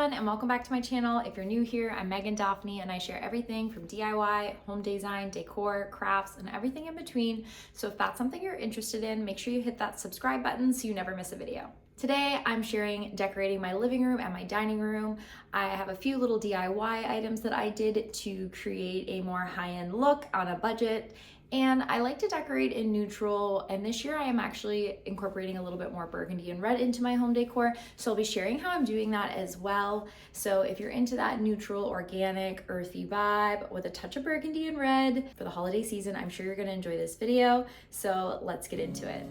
everyone, and welcome back to my channel. If you're new here, I'm Megan Daphne, and I share everything from DIY, home design, decor, crafts, and everything in between. So if that's something you're interested in, make sure you hit that subscribe button so you never miss a video. Today, I'm sharing decorating my living room and my dining room. I have a few little DIY items that I did to create a more high-end look on a budget. And I like to decorate in neutral, and this year I am actually incorporating a little bit more burgundy and red into my home decor, so I'll be sharing how I'm doing that as well. So if you're into that neutral, organic, earthy vibe with a touch of burgundy and red for the holiday season, I'm sure you're gonna enjoy this video, so let's get into it.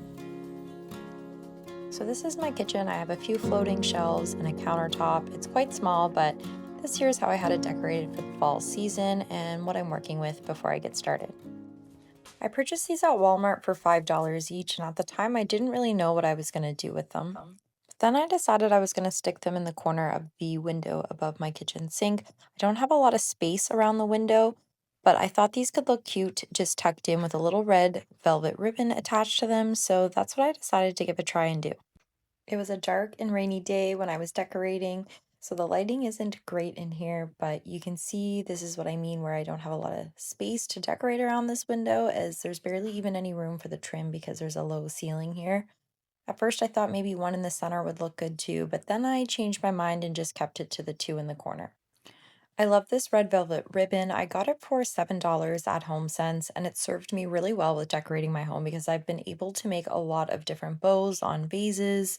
So this is my kitchen. I have a few floating shelves and a countertop. It's quite small, but this here is how I had it decorated for the fall season and what I'm working with before I get started. I purchased these at Walmart for $5 each, and at the time I didn't really know what I was going to do with them. But then I decided I was going to stick them in the corner of the window above my kitchen sink. I don't have a lot of space around the window, but I thought these could look cute just tucked in with a little red velvet ribbon attached to them, so that's what I decided to give a try and do. It was a dark and rainy day when I was decorating, so the lighting isn't great in here, but you can see this is what I mean where I don't have a lot of space to decorate around this window, as there's barely even any room for the trim because there's a low ceiling here. At first I thought maybe one in the center would look good too, but then I changed my mind and just kept it to the two in the corner. I love this red velvet ribbon. I got it for $7 at HomeSense, and it served me really well with decorating my home because I've been able to make a lot of different bows on vases,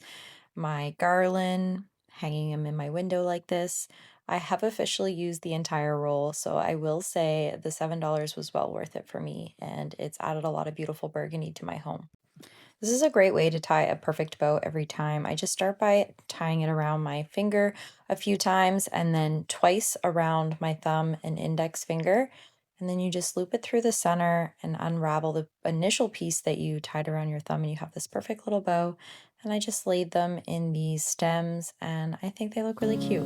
my garland, hanging them in my window like this. I have officially used the entire roll, so I will say the $7 was well worth it for me, and it's added a lot of beautiful burgundy to my home. This is a great way to tie a perfect bow every time. I just start by tying it around my finger a few times and then twice around my thumb and index finger. And then you just loop it through the center and unravel the initial piece that you tied around your thumb, and you have this perfect little bow. And I just laid them in these stems, and I think they look really cute.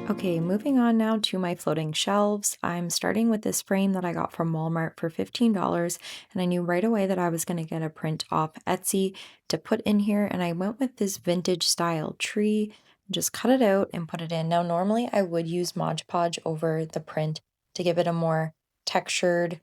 Okay, moving on now to my floating shelves. I'm starting with this frame that I got from Walmart for $15, and I knew right away that I was going to get a print off Etsy to put in here, and I went with this vintage style tree, just cut it out and put it in. Now, normally I would use Mod Podge over the print to give it a more textured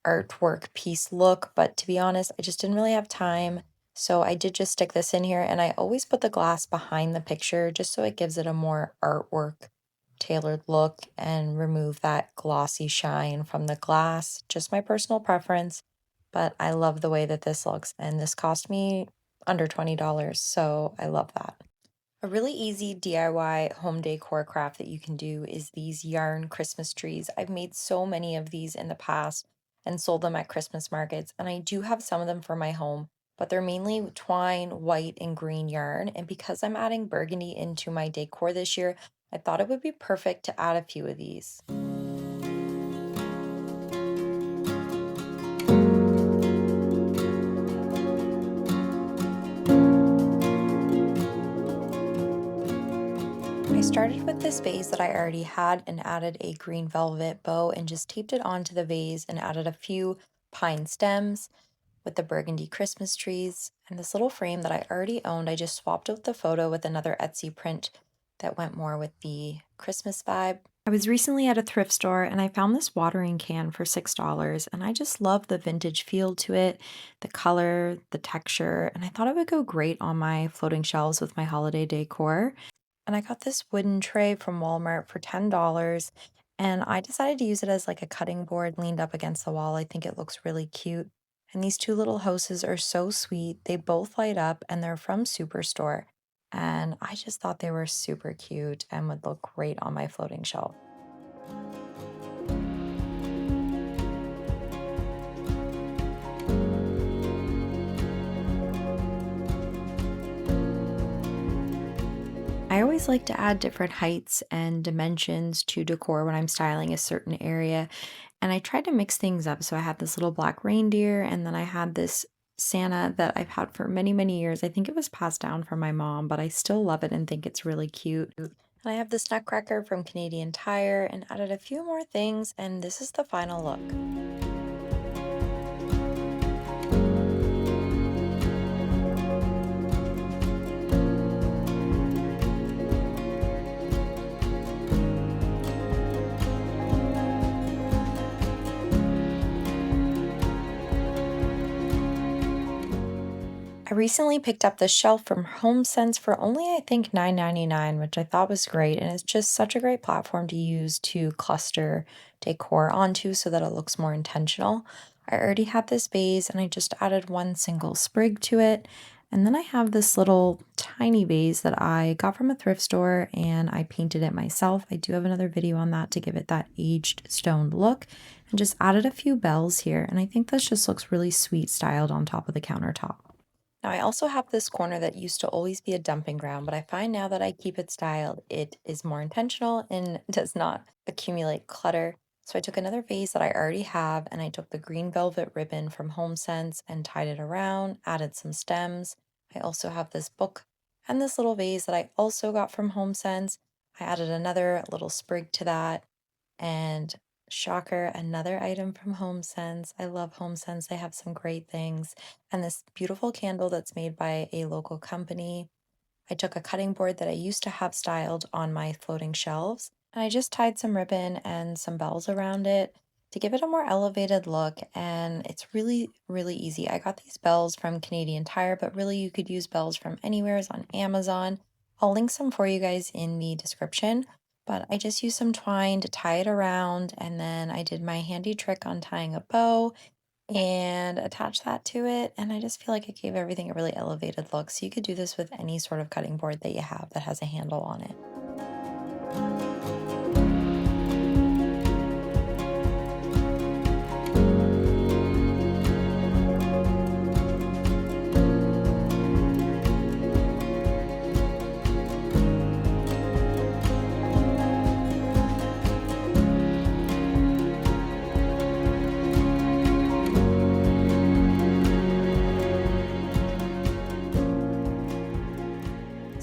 artwork piece look, but to be honest, I just didn't really have time. So I did just stick this in here, and I always put the glass behind the picture just so it gives it a more artwork tailored look and remove that glossy shine from the glass. Just my personal preference, but I love the way that this looks, and this cost me under $20, so I love that. A really easy DIY home decor craft that you can do is these yarn Christmas trees. I've made so many of these in the past and sold them at Christmas markets, and I do have some of them for my home, but they're mainly twine, white, and green yarn. And because I'm adding burgundy into my decor this year, I thought it would be perfect to add a few of these. I started with this vase that I already had and added a green velvet bow and just taped it onto the vase and added a few pine stems with the burgundy Christmas trees. And this little frame that I already owned, I just swapped out the photo with another Etsy print that went more with the Christmas vibe. I was recently at a thrift store and I found this watering can for $6, and I just love the vintage feel to it, the color, the texture, and I thought it would go great on my floating shelves with my holiday decor. And I got this wooden tray from Walmart for $10, and I decided to use it as like a cutting board leaned up against the wall. I think it looks really cute. And these two little houses are so sweet. They both light up and they're from Superstore. And I just thought they were super cute and would look great on my floating shelf. I always like to add different heights and dimensions to decor when I'm styling a certain area. And I tried to mix things up. So I had this little black reindeer, and then I had this Santa that I've had for many, many years. I think it was passed down from my mom, but I still love it and think it's really cute. And I have this nutcracker from Canadian Tire and added a few more things, and this is the final look. I recently picked up this shelf from HomeSense for only I think $9.99, which I thought was great. And it's just such a great platform to use to cluster decor onto so that it looks more intentional. I already had this vase and I just added one single sprig to it. And then I have this little tiny vase that I got from a thrift store and I painted it myself. I do have another video on that to give it that aged stone look, and just added a few bells here. And I think this just looks really sweet styled on top of the countertop. Now, I also have this corner that used to always be a dumping ground, but I find now that I keep it styled, it is more intentional and does not accumulate clutter. So I took another vase that I already have and I took the green velvet ribbon from HomeSense and tied it around, added some stems. I also have this book and this little vase that I also got from HomeSense. I added another little sprig to that, and shocker, another item from HomeSense. I love HomeSense. They have some great things. And this beautiful candle that's made by a local company. I took a cutting board that I used to have styled on my floating shelves, and I just tied some ribbon and some bells around it to give it a more elevated look. And it's really, really easy. I got these bells from Canadian Tire, but really you could use bells from anywhere on Amazon. I'll link some for you guys in the description. But I just used some twine to tie it around, and then I did my handy trick on tying a bow and attach that to it. And I just feel like it gave everything a really elevated look. So you could do this with any sort of cutting board that you have that has a handle on it.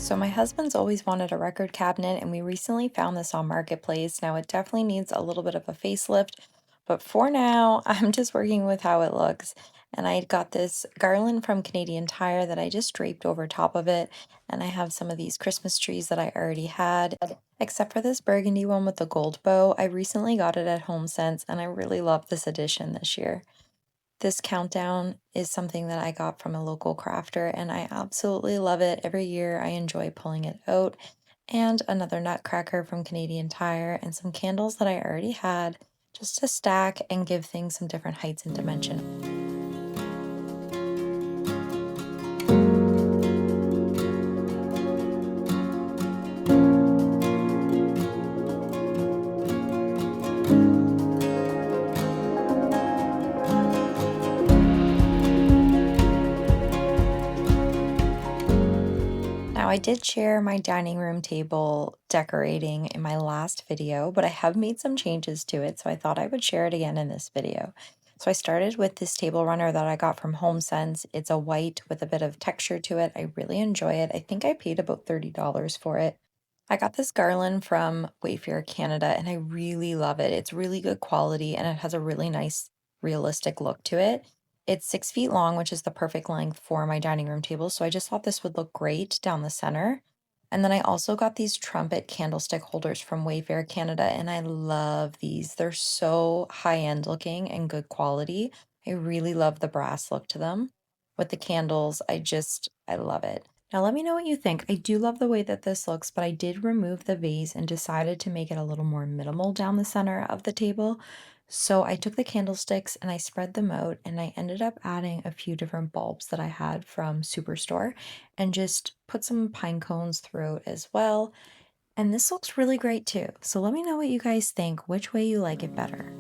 So my husband's always wanted a record cabinet, and we recently found this on Marketplace. Now it definitely needs a little bit of a facelift, but for now, I'm just working with how it looks. And I got this garland from Canadian Tire that I just draped over top of it. And I have some of these Christmas trees that I already had, except for this burgundy one with the gold bow. I recently got it at HomeSense, and I really love this addition this year. This countdown is something that I got from a local crafter, and I absolutely love it. Every year I enjoy pulling it out. And another nutcracker from Canadian Tire, and some candles that I already had just to stack and give things some different heights and dimension. Now, I did share my dining room table decorating in my last video, but I have made some changes to it, so I thought I would share it again in this video. So I started with this table runner that I got from HomeSense. It's a white with a bit of texture to it. I really enjoy it. I think I paid about $30 for it. I got this garland from Wayfair Canada, and I really love it. It's really good quality, and it has a really nice, realistic look to it. It's 6 feet long, which is the perfect length for my dining room table. So I just thought this would look great down the center. And then I also got these trumpet candlestick holders from Wayfair Canada, and I love these. They're so high-end looking and good quality. I really love the brass look to them. With the candles, I love it. Now let me know what you think. I do love the way that this looks, but I did remove the vase and decided to make it a little more minimal down the center of the table. So I took the candlesticks and I spread them out, and I ended up adding a few different bulbs that I had from Superstore and just put some pine cones throughout as well. And this looks really great too. So let me know what you guys think, which way you like it better.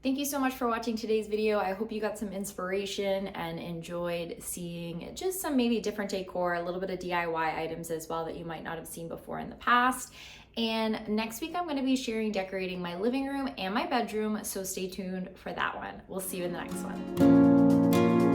Thank you so much for watching today's video. I hope you got some inspiration and enjoyed seeing just some maybe different decor, a little bit of DIY items as well that you might not have seen before in the past. And next week I'm going to be sharing decorating my living room and my bedroom, so stay tuned for that one. We'll see you in the next one.